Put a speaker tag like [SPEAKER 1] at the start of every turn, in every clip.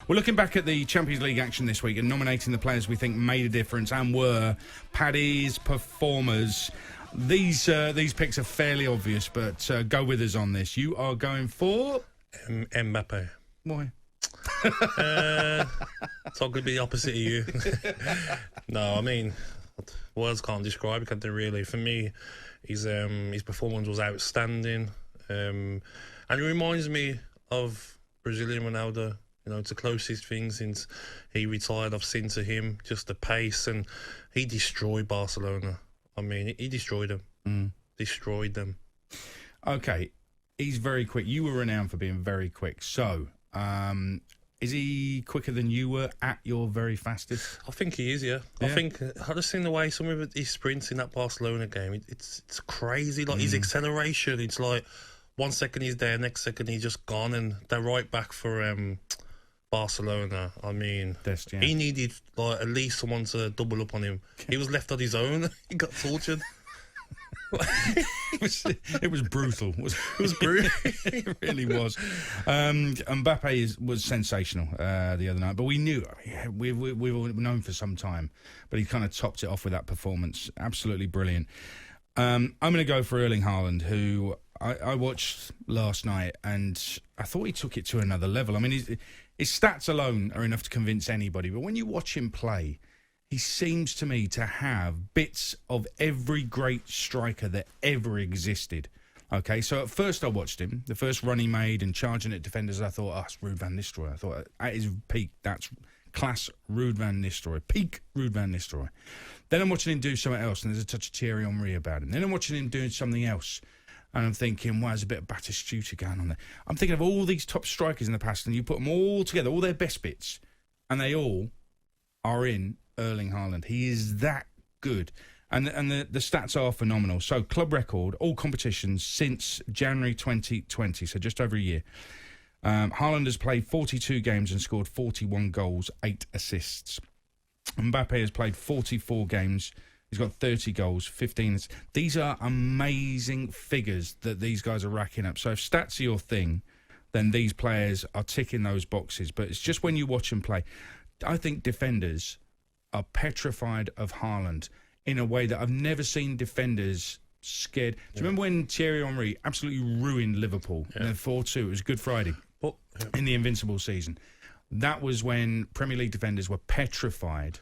[SPEAKER 1] We're looking back at the Champions League action this week and nominating the players we think made a difference and were Paddy's performers. These picks are fairly obvious, but go with us on this. You are going for
[SPEAKER 2] Mbappe.
[SPEAKER 1] Why?
[SPEAKER 2] It's all going to be the opposite of you. No, I mean, words can't describe it, can they, really? For me, his performance was outstanding. And it reminds me of Brazilian Ronaldo. You know, it's the closest thing since he retired I've seen to him. Just the pace, and he destroyed Barcelona. I mean, he destroyed them. Destroyed them.
[SPEAKER 1] Okay, he's very quick. You were renowned for being very quick. So, is he quicker than you were at your very fastest?
[SPEAKER 2] I think he is, yeah. I think I just seen the way some of his sprints in that Barcelona game. It's crazy. Like his acceleration. It's like 1 second he's there, next second he's just gone, and they're right back for Barcelona. I mean, he needed like at least someone to double up on him. He was left on his own. He got tortured.
[SPEAKER 1] It was brutal. It was brutal. It really was. Mbappe was sensational the other night, but we knew. We've known for some time, but he kind of topped it off with that performance. Absolutely brilliant. I'm going to go for Erling Haaland, who I watched last night, and I thought he took it to another level. I mean, his stats alone are enough to convince anybody, but when you watch him play, he seems to me to have bits of every great striker that ever existed. Okay, so at first I watched him, the first run he made and charging at defenders, I thought, it's Ruud van Nistelrooy. I thought, at his peak, that's class Ruud van Nistelrooy, peak Ruud van Nistelrooy. Then I'm watching him do something else, and there's a touch of Thierry Henry about him. Then I'm watching him doing something else, and I'm thinking, wow, there's a bit of Batistuta going on there. I'm thinking of all these top strikers in the past, and you put them all together, all their best bits, and they all are in Erling Haaland. He is that good. And the stats are phenomenal. So, club record, all competitions since January 2020, so just over a year. Haaland has played 42 games and scored 41 goals, 8 assists. Mbappe has played 44 games. He's got 30 goals, 15. These are amazing figures that these guys are racking up. So if stats are your thing, then these players are ticking those boxes. But it's just when you watch them play. I think defenders are petrified of Haaland in a way that I've never seen defenders scared. Do you remember when Thierry Henry absolutely ruined Liverpool in the 4-2? It was Good Friday in the Invincible season. That was when Premier League defenders were petrified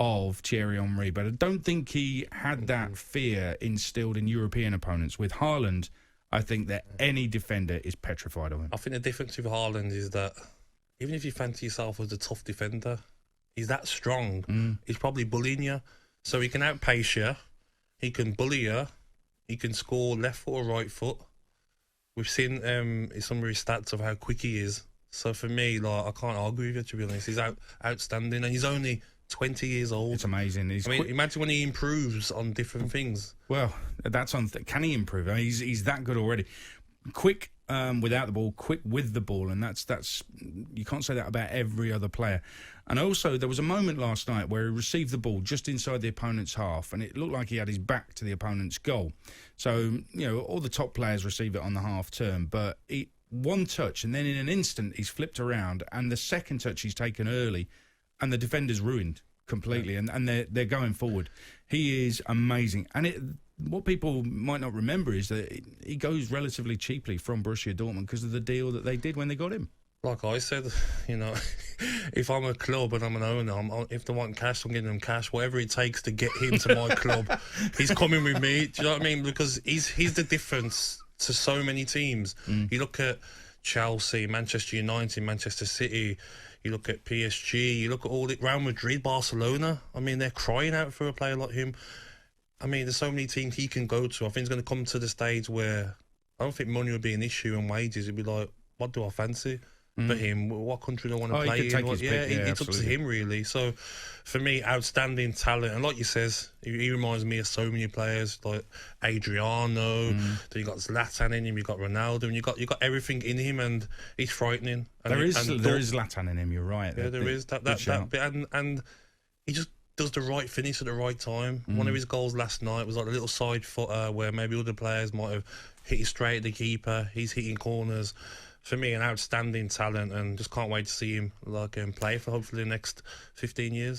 [SPEAKER 1] of Thierry Henry, but I don't think he had that fear instilled in European opponents. With Haaland, I think that any defender is petrified of him.
[SPEAKER 2] I think the difference with Haaland is that even if you fancy yourself as a tough defender, he's that strong. He's probably bullying you, so he can outpace you, he can bully you, he can score left foot or right foot. We've seen some of his stats of how quick he is. So for me, like, I can't argue with you, to be honest. He's outstanding, and he's only 20 years old.
[SPEAKER 1] It's amazing.
[SPEAKER 2] Imagine when he improves on different things.
[SPEAKER 1] Well, that's on. Can he improve? I mean, he's that good already. Quick without the ball, quick with the ball, and that's you can't say that about every other player. And also, there was a moment last night where he received the ball just inside the opponent's half, and it looked like he had his back to the opponent's goal. So, all the top players receive it on the half turn, but one touch, and then in an instant he's flipped around, and the second touch he's taken early, and the defender's ruined completely, and they're going forward. He is amazing, and what people might not remember is that he goes relatively cheaply from Borussia Dortmund because of the deal that they did when they got him.
[SPEAKER 2] Like I said, if I'm a club and I'm an owner, if they want cash, I'm getting them cash. Whatever it takes to get him to my club, he's coming with me. Do you know what I mean? Because he's the difference to so many teams. You look at Chelsea, Manchester United, Manchester City, you look at PSG, you look at all the Real Madrid, Barcelona. I mean, they're crying out for a player like him. I mean, there's so many teams he can go to. I think he's going to come to the stage where I don't think money will be an issue and wages. It'd be like, what do I fancy? For him, what country do I want to play in? It's up to him, really. So, for me, outstanding talent. And like you says, he reminds me of so many players, like Adriano. Then you got Zlatan in him, you got Ronaldo, and you got everything in him, and he's frightening. And
[SPEAKER 1] there is Zlatan in him. You're right.
[SPEAKER 2] Yeah, there is that bit, and he just does the right finish at the right time. One of his goals last night was like a little side footer where maybe other players might have hit it straight at the keeper. He's hitting corners. for me, an outstanding talent, and just can't wait to see him play for hopefully the next 15 years.